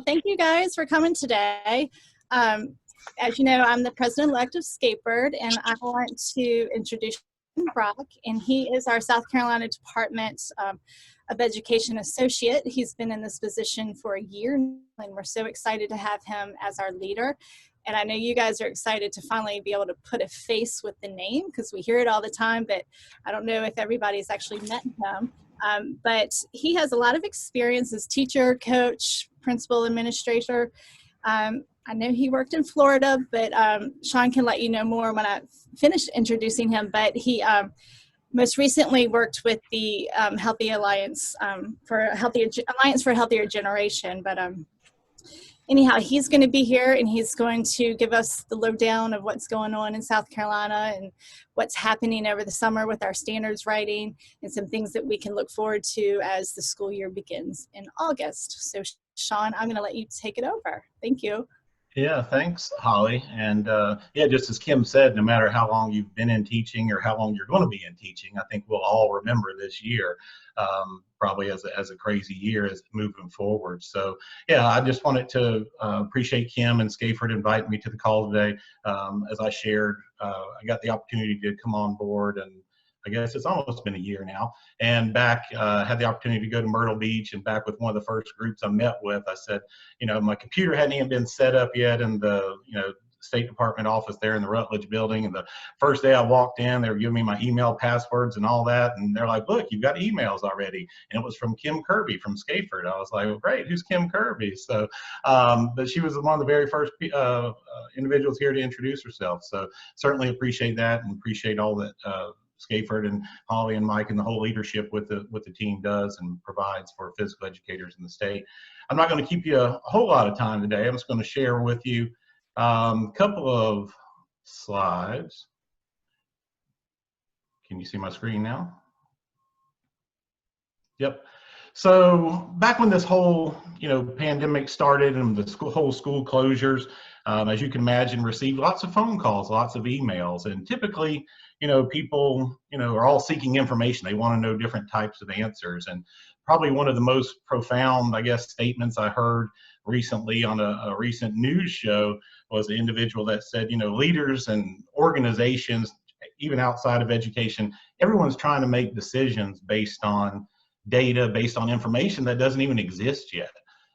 Thank you guys for coming today. As you know, I'm the president-elect of SCDE, and I want to introduce Brock, and he is our South Carolina Department of Education Associate. He's been in this position for a year, and we're so excited to have him as our leader. And I know you guys are excited to finally be able to put a face with the name, because we hear it all the time, but I don't know if everybody's actually met him. But he has a lot of experience as teacher, coach, principal, administrator. I know he worked in Florida, but Sean can let you know more when I finish introducing him. But he most recently worked with the Healthy Alliance for a Healthier Generation. But anyhow, he's going to be here, and he's going to give us the lowdown of what's going on in South Carolina and what's happening over the summer with our standards writing and some things that we can look forward to as the school year begins in August. So Sean, I'm going to let you take it over. Thank you. Yeah, thanks, Holly. And yeah, just as Kim said, no matter how long you've been in teaching or how long you're going to be in teaching, I think we'll all remember this year probably as a crazy year as moving forward. So yeah, I just wanted to appreciate Kim and SCDE inviting me to the call today. As I shared, I got the opportunity to come on board, and I guess it's almost been a year now, and back had the opportunity to go to Myrtle Beach, and back with one of the first groups I met with, I said, you know, my computer hadn't even been set up yet in the, State Department office there in the Rutledge building. And the first day I walked in, they were giving me my email passwords and all that. And they're like, look, you've got emails already. And it was from Kim Kirby from SCDE. I was like, well, great, who's Kim Kirby? So, but she was one of the very first individuals here to introduce herself. So certainly appreciate that, and appreciate all that SCDE and Holly and Mike and the whole leadership with the team does and provides for physical educators in the state. I'm not going to keep you a whole lot of time today. I'm just going to share with you a couple of slides. Can you see my screen now? Yep. So back when this whole pandemic started and the whole school closures, as you can imagine, received lots of phone calls, lots of emails, and typically people are all seeking information. They want to know different types of answers. And probably one of the most profound, I guess, statements I heard recently on a recent news show was an individual that said, leaders and organizations, even outside of education, everyone's trying to make decisions based on data, based on information that doesn't even exist yet.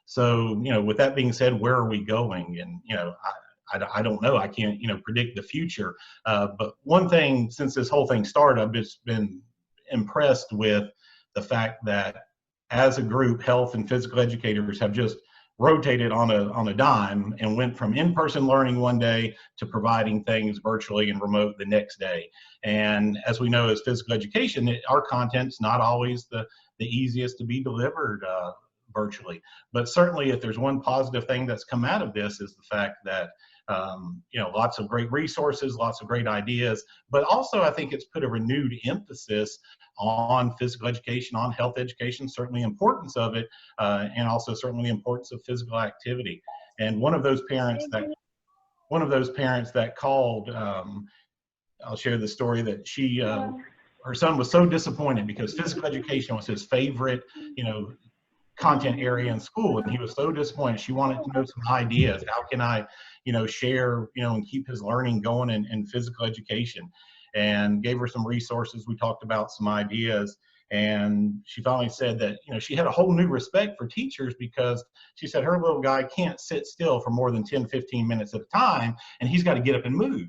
So, with that being said, where are we going? And, I don't know. I can't, predict the future. But one thing, since this whole thing started, I've just been impressed with the fact that as a group, health and physical educators have just rotated on a dime and went from in-person learning one day to providing things virtually and remote the next day. And as we know, as physical education, our content's not always the easiest to be delivered virtually. But certainly, if there's one positive thing that's come out of this, is the fact that lots of great resources, lots of great ideas, but also I think it's put a renewed emphasis on physical education, on health education, certainly the importance of it, and also certainly the importance of physical activity. And one of those parents that called, I'll share the story that her son was so disappointed because physical education was his favorite, content area in school, and he was so disappointed. She wanted to know some ideas. How can I, share, and keep his learning going in physical education? And gave her some resources. We talked about some ideas, and she finally said that, she had a whole new respect for teachers, because she said her little guy can't sit still for more than 10, 15 minutes at a time, and he's got to get up and move.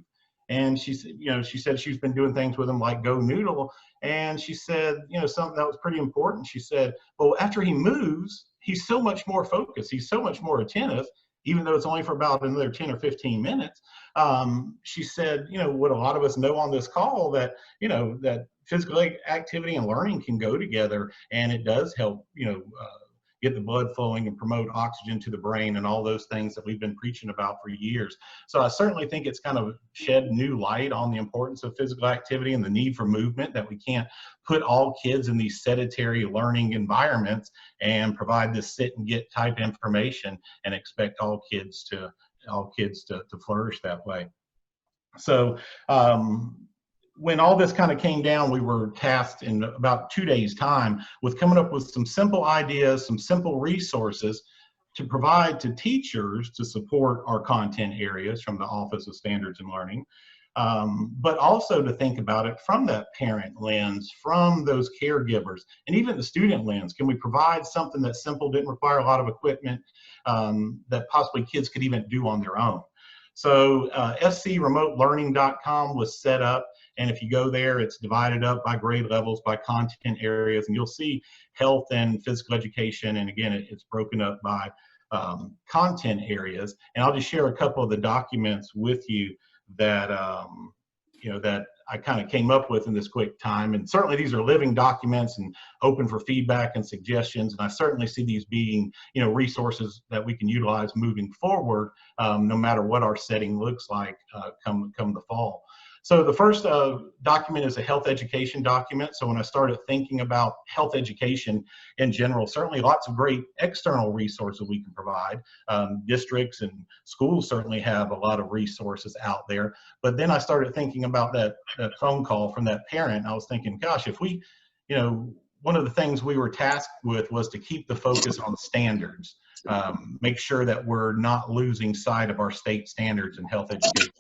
And she said she's been doing things with him like Go Noodle. And she said, something that was pretty important. She said, well, after he moves, he's so much more focused. He's so much more attentive, even though it's only for about another 10 or 15 minutes. She said, what a lot of us know on this call, that, that physical activity and learning can go together, and it does help, get the blood flowing and promote oxygen to the brain and all those things that we've been preaching about for years. So I certainly think it's kind of shed new light on the importance of physical activity and the need for movement, that we can't put all kids in these sedentary learning environments and provide this sit and get type information and expect all kids to flourish that way. So when all this kind of came down, we were tasked in about 2 days' time with coming up with some simple ideas, some simple resources to provide to teachers to support our content areas from the Office of Standards and Learning, but also to think about it from that parent lens, from those caregivers, and even the student lens. Can we provide something that's simple, didn't require a lot of equipment, that possibly kids could even do on their own? So scremote.learning.com was set up, and if you go there, it's divided up by grade levels, by content areas, and you'll see health and physical education, and again, it's broken up by content areas. And I'll just share a couple of the documents with you that that I kind of came up with in this quick time. And certainly these are living documents and open for feedback and suggestions. And I certainly see these being resources that we can utilize moving forward, no matter what our setting looks like come the fall. So the first document is a health education document. So when I started thinking about health education in general, certainly lots of great external resources we can provide. Districts and schools certainly have a lot of resources out there. But then I started thinking about that phone call from that parent. I was thinking, gosh, if we, one of the things we were tasked with was to keep the focus on standards, make sure that we're not losing sight of our state standards in health education.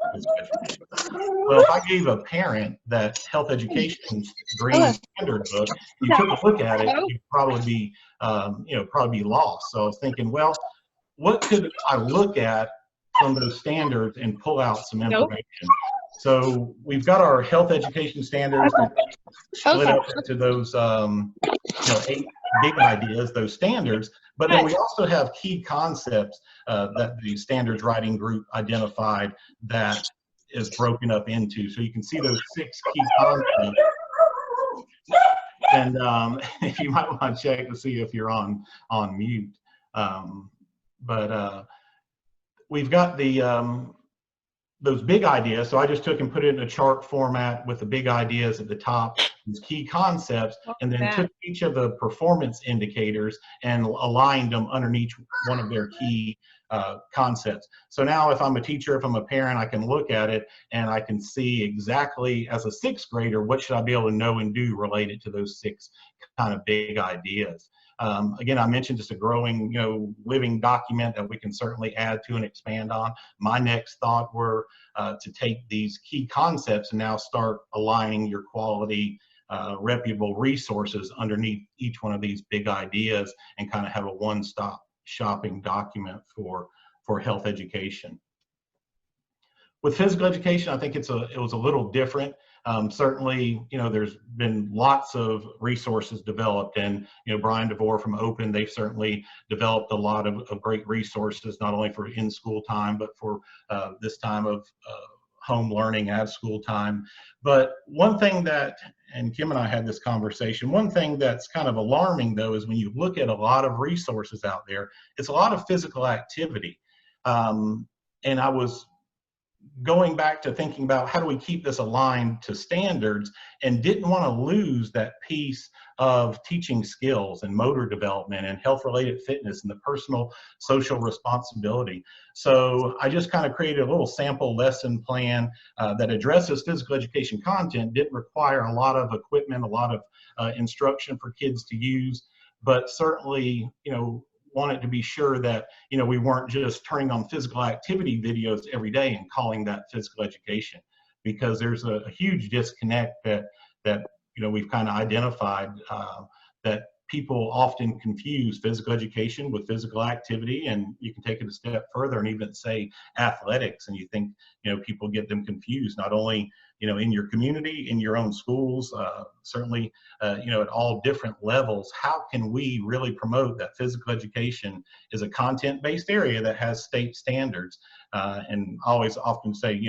Well, if I gave a parent that health education green standard book, you took a look at it, you'd probably be, probably be lost. So I was thinking, well, what could I look at from those standards and pull out some information? So we've got our health education standards split up into those, 8 big ideas, those standards. But then we also have key concepts that the standards writing group identified that is broken up into. So you can see those 6 key concepts. And you might want to check to see if you're on mute. We've got the those big ideas. So I just took and put it in a chart format with the big ideas at the top, these key concepts, and then took each of the performance indicators and aligned them underneath one of their key concepts. So now if I'm a teacher, if I'm a parent, I can look at it and I can see exactly, as a 6th grader, what should I be able to know and do related to those 6 kind of big ideas. Again, I mentioned just a growing, living document that we can certainly add to and expand on. My next thought were to take these key concepts and now start aligning your quality, reputable resources underneath each one of these big ideas and kind of have a one-stop shopping document for health education. With physical education, I think it was a little different. Certainly, there's been lots of resources developed, and Brian DeVore from Open, they've certainly developed a lot of great resources, not only for in-school time, but for this time of home learning, at school time. But one thing that, and Kim and I had this conversation, one thing that's kind of alarming though is when you look at a lot of resources out there, it's a lot of physical activity. And I was going back to thinking about how do we keep this aligned to standards, and didn't want to lose that piece of teaching skills and motor development and health-related fitness and the personal social responsibility. So I just kind of created a little sample lesson plan that addresses physical education content, didn't require a lot of equipment, a lot of instruction for kids to use, but certainly, wanted to be sure that we weren't just turning on physical activity videos every day and calling that physical education, because there's a huge disconnect that we've kind of identified, that people often confuse physical education with physical activity, and you can take it a step further and even say athletics, and you think people get them confused, not only in your community, in your own schools, certainly at all different levels. How can we really promote that physical education is a content-based area that has state standards? And I always often say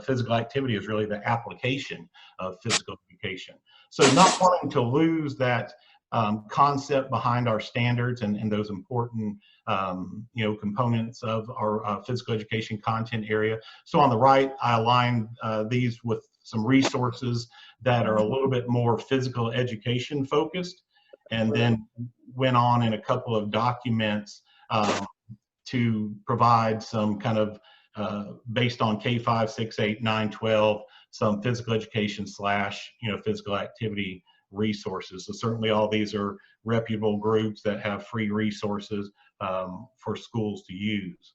physical activity is really the application of physical education. So not wanting to lose that concept behind our standards and those important components of our physical education content area. So on the right, I aligned these with some resources that are a little bit more physical education focused, and then went on in a couple of documents to provide some kind of based on K5, 6, 8, 9, 12, some physical education / physical activity resources. So certainly all these are reputable groups that have free resources for schools to use.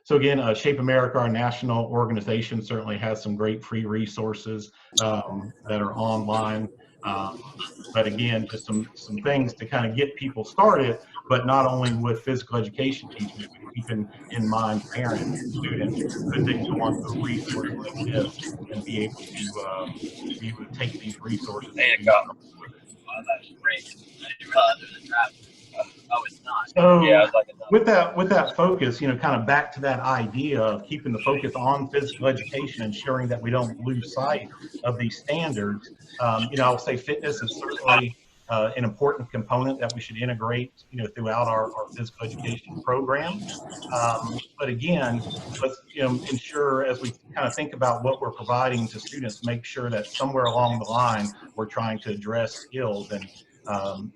So again, Shape America, our national organization, certainly has some great free resources that are online. But again, just some things to kind of get people started, but not only with physical education teachers, but keeping in mind parents and students, could they go onto a resource like this and be able to take these resources and do something with it. Oh, that's great. I didn't realize there was a traffic. Oh, it's not. So Yeah, it's like with that focus, kind of back to that idea of keeping the focus on physical education, ensuring that we don't lose sight of these standards. I'll say fitness is certainly an important component that we should integrate, throughout our physical education programs. But again, let's ensure as we kind of think about what we're providing to students, make sure that somewhere along the line we're trying to address skills. And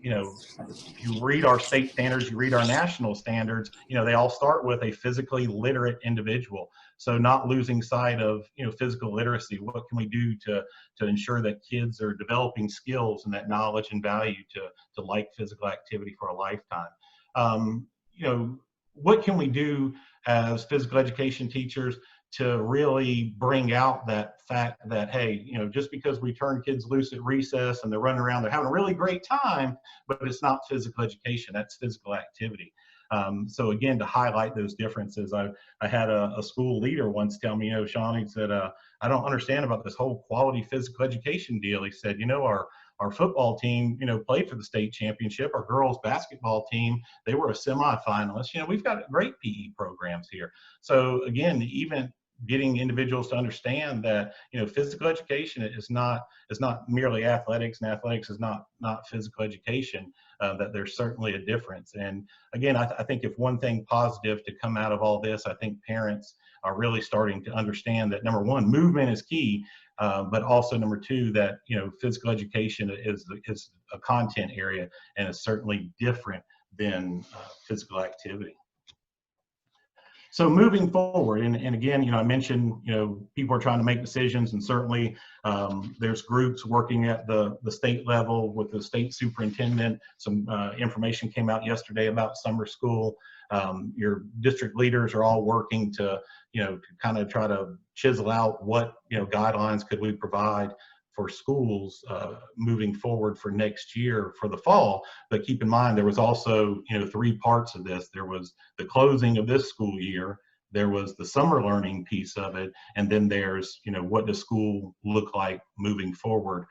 if you read our state standards, you read our national standards, they all start with a physically literate individual. So not losing sight of, physical literacy. What can we do to ensure that kids are developing skills and that knowledge and value to like physical activity for a lifetime? What can we do as physical education teachers to really bring out that fact that, hey, just because we turn kids loose at recess and they're running around, they're having a really great time, but it's not physical education, that's physical activity. So again, to highlight those differences, I had a school leader once tell me, Sean, he said, I don't understand about this whole quality physical education deal. He said, our football team, played for the state championship. Our girls basketball team, they were a semifinalist. We've got great PE programs here. So again, even getting individuals to understand that physical education is not merely athletics, and athletics is not physical education. That there's certainly a difference. And again, I think if one thing positive to come out of all this, I think parents are really starting to understand that, number one, movement is key, but also number two, that physical education is a content area and is certainly different than physical activity. So moving forward, and again, I mentioned, people are trying to make decisions, and certainly there's groups working at the state level with the state superintendent. Some information came out yesterday about summer school. Your district leaders are all working to kind of try to chisel out what, guidelines could we provide for schools moving forward for next year for the fall. But keep in mind, there was also, three parts of this. There was the closing of this school year, there was the summer learning piece of it, and then there's, what does school look like moving forward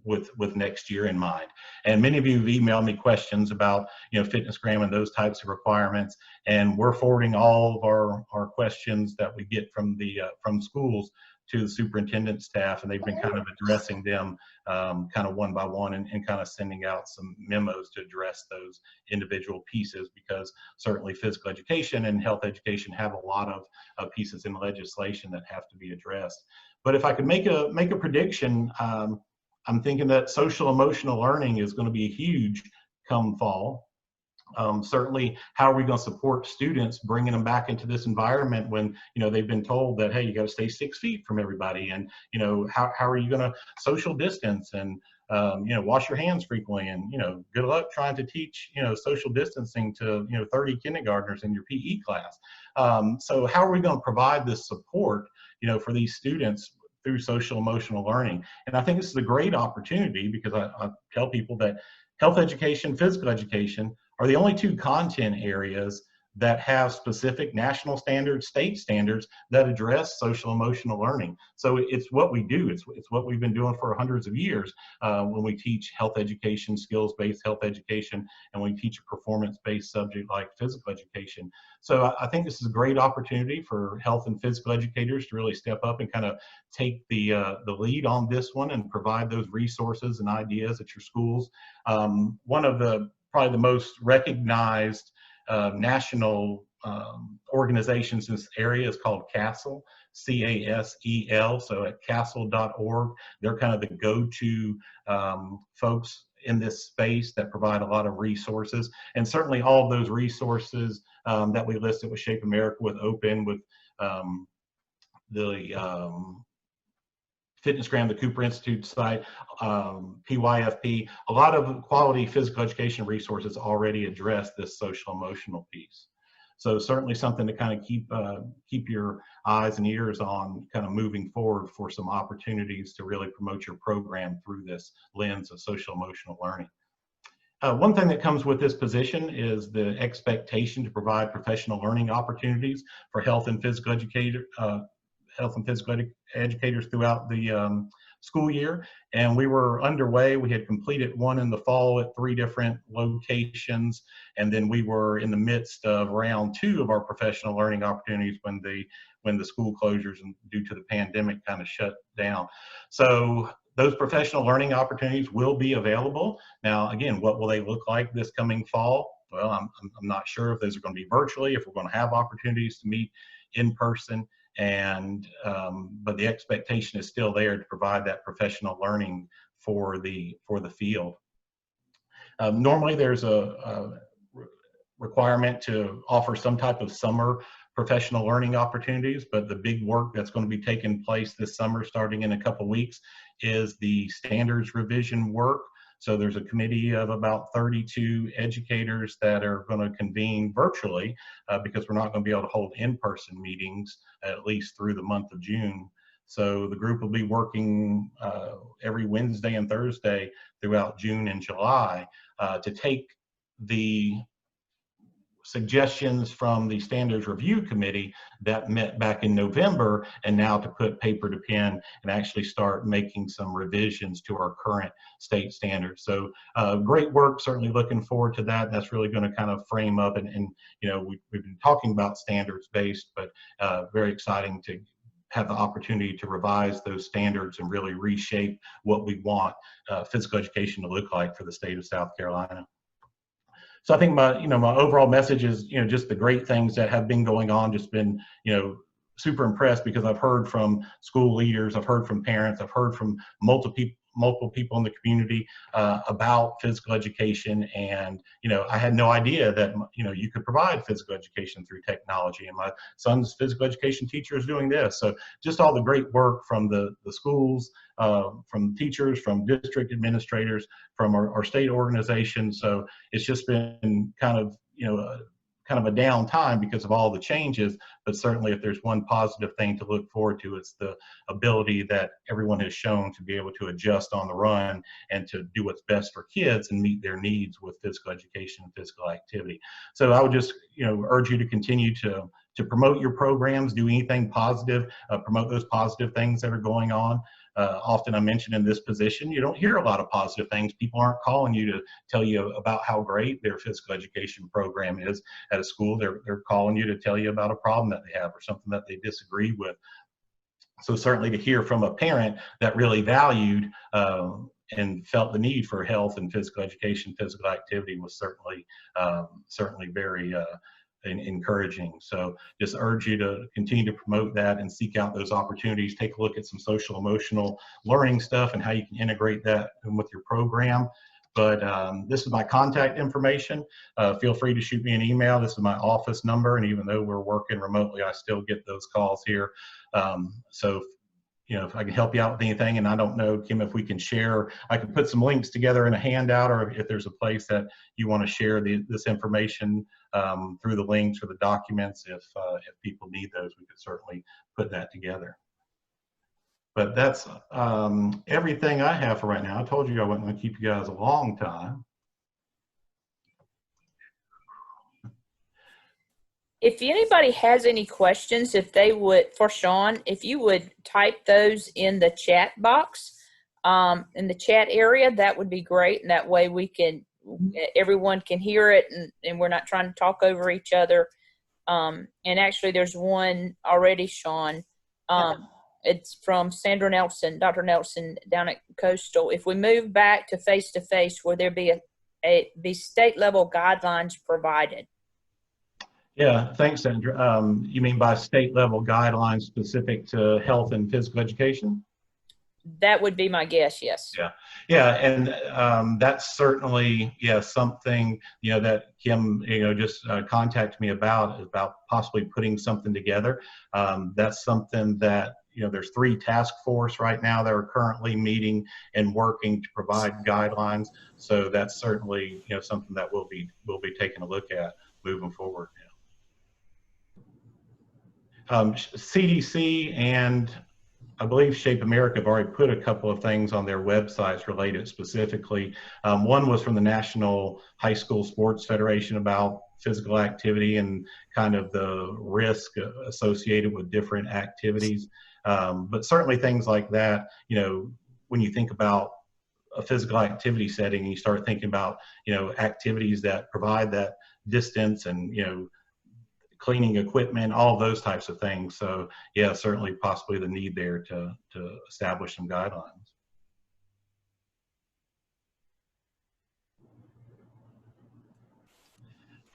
with next year in mind. And many of you have emailed me questions about, fitnessgram and those types of requirements, and we're forwarding all of our questions that we get from from schools to the superintendent staff, and they've been kind of addressing them kind of one by one, and kind of sending out some memos to address those individual pieces, because certainly physical education and health education have a lot of pieces in legislation that have to be addressed. But if I could make a prediction, I'm thinking that social emotional learning is going to be huge come fall. Certainly, how are we going to support students, bringing them back into this environment when they've been told that, hey, you got to stay 6 feet from everybody, and how are you going to social distance and wash your hands frequently, and good luck trying to teach social distancing to 30 kindergartners in your PE class. So how are we going to provide this support for these students through social emotional learning? And I think this is a great opportunity, because I tell people that health education, physical education are the only two content areas that have specific national standards, state standards that address social emotional learning. So it's what we do. It's what we've been doing for hundreds of years when we teach health education, skills-based health education, and we teach a performance-based subject like physical education. So I think this is a great opportunity for health and physical educators to really step up and kind of take the lead on this one and provide those resources and ideas at your schools. One of probably the most recognized national organizations in this area is called CASEL, C-A-S-E-L, so at casel.org. They're kind of the go-to folks in this space that provide a lot of resources, and certainly all of those resources that we listed with Shape America, with Open, with the Fitnessgram, the Cooper Institute site, PYFP, a lot of quality physical education resources already address this social emotional piece. So certainly something to kind of keep your eyes and ears on, kind of moving forward for some opportunities to really promote your program through this lens of social emotional learning. One thing that comes with this position is the expectation to provide professional learning opportunities for health and physical educators throughout the school year. And we were underway. We had completed one in the fall at 3 different locations. And then we were in the midst of round 2 of our professional learning opportunities when the school closures and due to the pandemic kind of shut down. So those professional learning opportunities will be available. Now, again, what will they look like this coming fall? Well, I'm not sure if those are going to be virtually, if we're going to have opportunities to meet in person. And but the expectation is still there to provide that professional learning for the field. Normally, there's a requirement to offer some type of summer professional learning opportunities, but the big work that's going to be taking place this summer, starting in a couple weeks, is the standards revision work. So there's a committee of about 32 educators that are going to convene virtually because we're not going to be able to hold in-person meetings at least through the month of June. So the group will be working every Wednesday and Thursday throughout June and July to take the suggestions from the standards review committee that met back in November, and now to put paper to pen and actually start making some revisions to our current state standards. So great work, certainly looking forward to that. That's really going to kind of frame up and you know, we've been talking about standards based, but very exciting to have the opportunity to revise those standards and really reshape what we want physical education to look like for the state of South Carolina. So I think my overall message is, just the great things that have been going on, just been, super impressed because I've heard from school leaders, I've heard from parents, I've heard from multiple people in the community about physical education. And, I had no idea that, you could provide physical education through technology. And my son's physical education teacher is doing this. So just all the great work from the schools, from teachers, from district administrators, from our state organization. So it's just been kind of, kind of a down time because of all the changes, but certainly if there's one positive thing to look forward to, it's the ability that everyone has shown to be able to adjust on the run and to do what's best for kids and meet their needs with physical education and physical activity. So I would just, urge you to continue to promote your programs, do anything positive, promote those positive things that are going on. Often I mentioned in this position, you don't hear a lot of positive things. People aren't calling you to tell you about how great their physical education program is at a school. They're calling you to tell you about a problem that they have or something that they disagree with. So certainly to hear from a parent that really valued and felt the need for health and physical education, physical activity was certainly very encouraging. So just urge you to continue to promote that and seek out those opportunities. Take a look at some social emotional learning stuff and how you can integrate that with your program. But this is my contact information. Feel free to shoot me an email. This is my office number, and even though we're working remotely, I still get those calls here. So if I can help you out with anything, and I don't know, Kim, if we can share, I can put some links together in a handout, or if there's a place that you want to share this information through the links or the documents, if people need those, we could certainly put that together. But that's everything I have for right now. I told you I wasn't going to keep you guys a long time. If anybody has any questions, if they would, for Sean, if you would type those in the chat box, in the chat area, that would be great. And that way we can, everyone can hear it, and we're not trying to talk over each other. And actually there's one already, Sean. It's from Sandra Nelson, Dr. Nelson down at Coastal. If we move back to face-to-face, will there be be state level guidelines provided? Yeah, thanks, Sandra. You mean by state level guidelines specific to health and physical education? That would be my guess, yes. Yeah, and that's certainly, something, that Kim, just contacted me about possibly putting something together. That's something that, there's 3 task force right now that are currently meeting and working to provide guidelines. So that's certainly, something that we'll be taking a look at moving forward. CDC and I believe Shape America have already put a couple of things on their websites related specifically. One was from the National High School Sports Federation about physical activity and kind of the risk associated with different activities. But certainly things like that, when you think about a physical activity setting, you start thinking about, activities that provide that distance and, cleaning equipment, all those types of things. So yeah, certainly possibly the need there to establish some guidelines.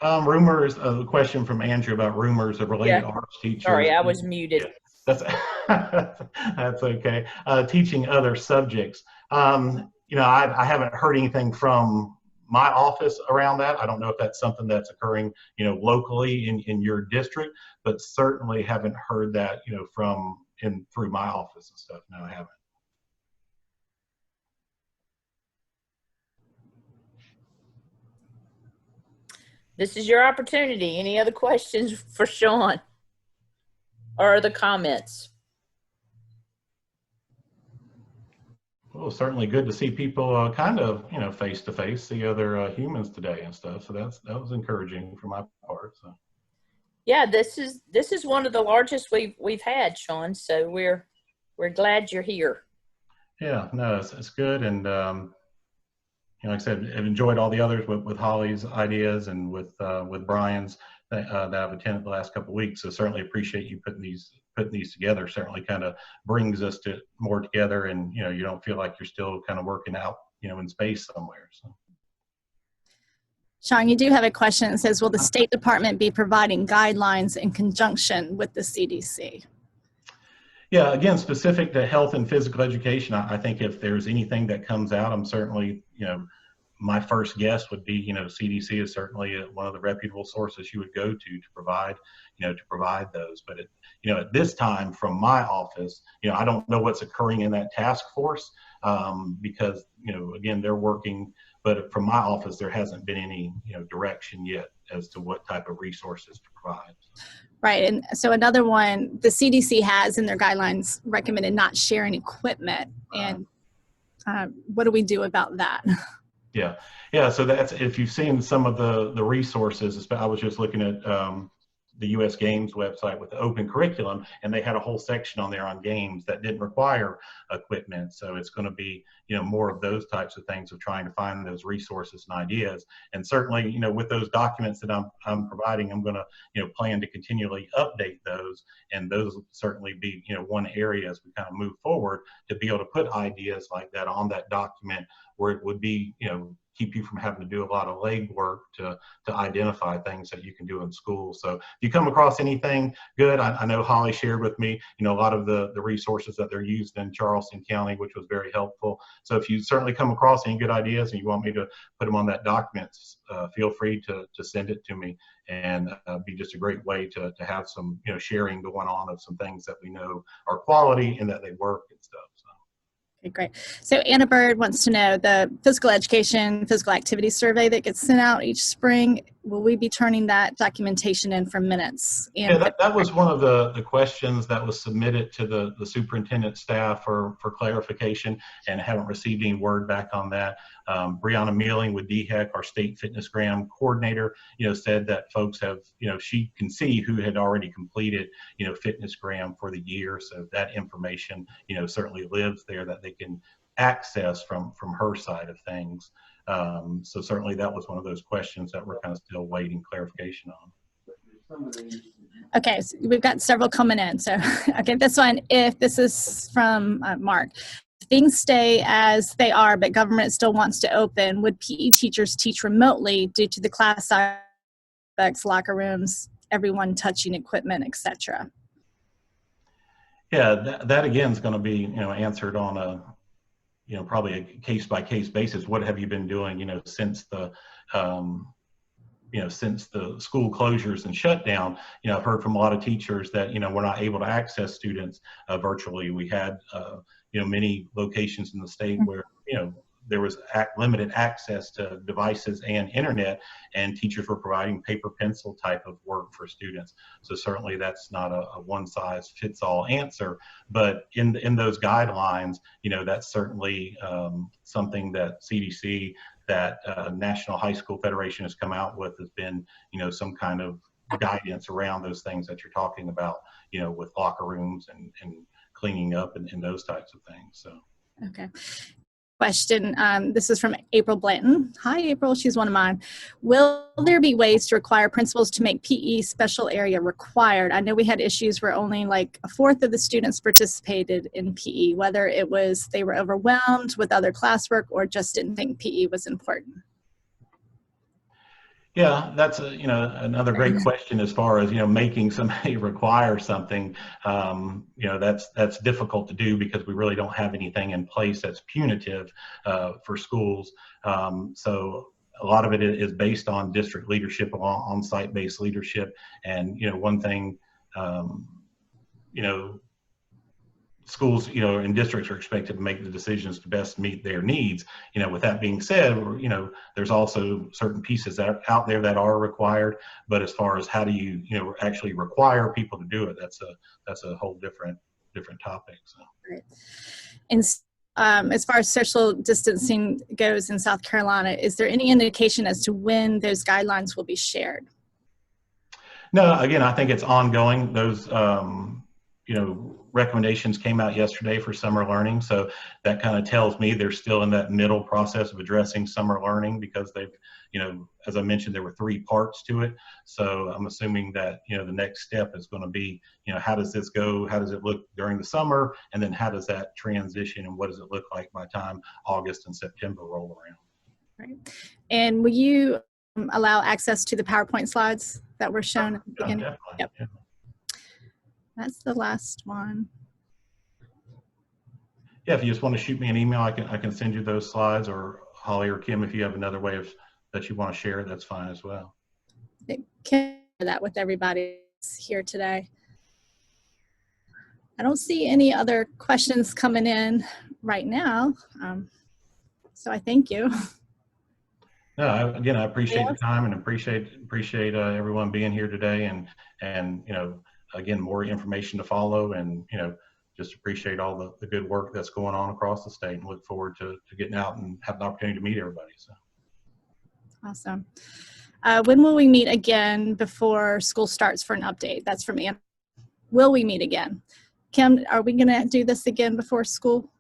Rumors, a question from Andrew about rumors of related arts teachers. Sorry, I was muted. Yeah, that's okay. Teaching other subjects. I haven't heard anything from my office around that. I don't know if that's something that's occurring, locally in your district, but certainly haven't heard that, through my office and stuff. No, I haven't. This is your opportunity. Any other questions for Sean or the comments? Well, certainly good to see people kind of, face to face, see other humans today and stuff. So that was encouraging for my part. So. Yeah, this is one of the largest we've had, Sean. So we're glad you're here. Yeah, no, it's good. And, like I said, I've enjoyed all the others with Holly's ideas and with Brian's that I've attended the last couple of weeks. So certainly appreciate you putting these together. Certainly kind of brings us more together, and you don't feel like you're still kind of working out in space somewhere. So. Sean, you do have a question that says, will the State Department be providing guidelines in conjunction with the CDC? Yeah, again, specific to health and physical education, I think if there's anything that comes out, I'm certainly, my first guess would be, CDC is certainly one of the reputable sources you would go to provide, those. But at this time from my office, I don't know what's occurring in that task force because, again, they're working, but from my office, there hasn't been any, direction yet as to what type of resources to provide. Right, and so another one, the CDC has in their guidelines recommended not sharing equipment, and what do we do about that? Yeah. So that's, if you've seen some of the resources, I was just looking at the U.S. Games website with the open curriculum, and they had a whole section on there on games that didn't require equipment. So it's going to be, more of those types of things of trying to find those resources and ideas. And certainly, with those documents that I'm providing, I'm going to, plan to continually update those. And those will certainly be, one area as we kind of move forward to be able to put ideas like that on that document where it would be, keep you from having to do a lot of legwork to identify things that you can do in school. So if you come across anything good, I know Holly shared with me, a lot of the resources that they're used in Charleston County, which was very helpful. So if you certainly come across any good ideas and you want me to put them on that document, feel free to send it to me, and be just a great way to have some, sharing going on of some things that we know are quality and that they work and stuff. So. Okay, great. So Anna Bird wants to know the physical education, physical activity survey that gets sent out each spring. Will we be turning that documentation in for minutes? Yeah, that was one of the questions that was submitted to the superintendent staff for clarification, and haven't received any word back on that. Brianna Mealing with DHEC, our state fitnessgram coordinator, said that folks have, she can see who had already completed, fitnessgram for the year. So that information, certainly lives there that they can access from her side of things. So certainly that was one of those questions that we're kind of still waiting clarification on. Okay, so we've got several coming in. So, okay, this one, if this is from Mark, things stay as they are, but government still wants to open, would PE teachers teach remotely due to the class size, locker rooms, everyone touching equipment, etc.? Yeah, that again is going to be, answered on a, probably a case-by-case basis. What have you been doing, since the since the school closures and shutdown, I've heard from a lot of teachers that, we're not able to access students virtually. We had, many locations in the state where, there was limited access to devices and internet, and teachers were providing paper pencil type of work for students. So certainly that's not a one size fits all answer, but in those guidelines, that's certainly something that CDC, that National High School Federation has come out with, has been, some kind of guidance around those things that you're talking about, with locker rooms and cleaning up and those types of things. So. Okay. Question. This is from April Blanton. Hi, April. She's one of mine. Will there be ways to require principals to make PE special area required? I know we had issues where only like a fourth of the students participated in PE, whether it was they were overwhelmed with other classwork or just didn't think PE was important. Yeah, that's another great question as far as, making somebody require something. That's difficult to do because we really don't have anything in place that's punitive for schools. So a lot of it is based on district leadership, on site-based leadership. And, one thing, schools, and districts are expected to make the decisions to best meet their needs. With that being said, there's also certain pieces that are out there that are required, but as far as how do you, actually require people to do it, that's a whole different topic. So. Right. And as far as social distancing goes in South Carolina, is there any indication as to when those guidelines will be shared? No, again, I think it's ongoing. Those, recommendations came out yesterday for summer learning. So that kind of tells me they're still in that middle process of addressing summer learning, because they've, as I mentioned, there were 3 parts to it. So I'm assuming that, the next step is going to be, how does this go? How does it look during the summer? And then how does that transition, and what does it look like by the time August and September roll around? Right. And will you allow access to the PowerPoint slides that were shown at the beginning? Definitely. Yep. Yeah. That's the last one. Yeah, if you just want to shoot me an email, I can send you those slides, or Holly or Kim, if you have another way that you want to share, that's fine as well. Can share that with everybody here today. I don't see any other questions coming in right now, so I thank you. No, again, I appreciate the time and appreciate everyone being here today, and again, more information to follow, and just appreciate all the good work that's going on across the state, and look forward to getting out and have the opportunity to meet everybody. So Awesome. When will we meet again before school starts for an update? That's from Anna. Will we meet again? Kim, are we going to do this again before school?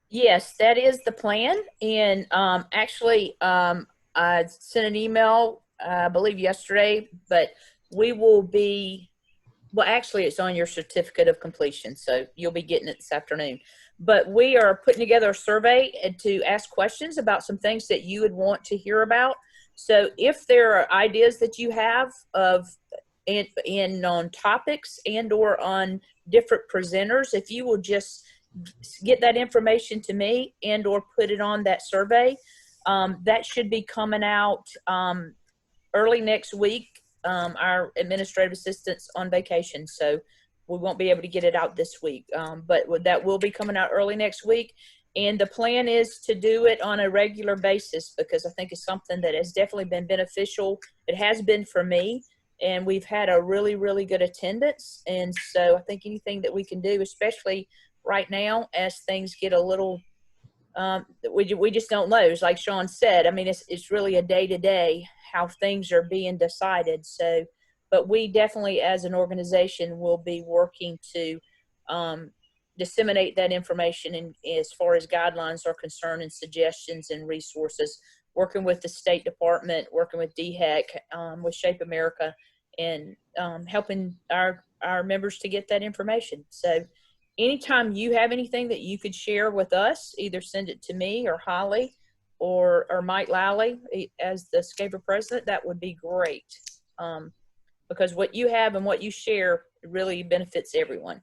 Yes, that is the plan. And actually, I sent an email, I believe yesterday, but we will be, well, actually it's on your certificate of completion, so you'll be getting it this afternoon. But we are putting together a survey to ask questions about some things that you would want to hear about. So if there are ideas that you have of on topics and or on different presenters, if you will just get that information to me and or put it on that survey, that should be coming out early next week. Our administrative assistant's on vacation, so we won't be able to get it out this week, but that will be coming out early next week. And the plan is to do it on a regular basis, because I think it's something that has definitely been beneficial. It has been for me, and we've had a really, really good attendance. And so I think anything that we can do, especially right now as things get a little, we just don't know. It's like Sean said, I mean, it's really a day-to-day how things are being decided. So, but we definitely as an organization will be working to disseminate that information in, as far as guidelines are concerned, and suggestions and resources, working with the State Department, working with DHEC, with Shape America, and helping our members to get that information. So anytime you have anything that you could share with us, either send it to me or Holly or Mike Lally as the SCAPER president, that would be great. Because what you have and what you share really benefits everyone.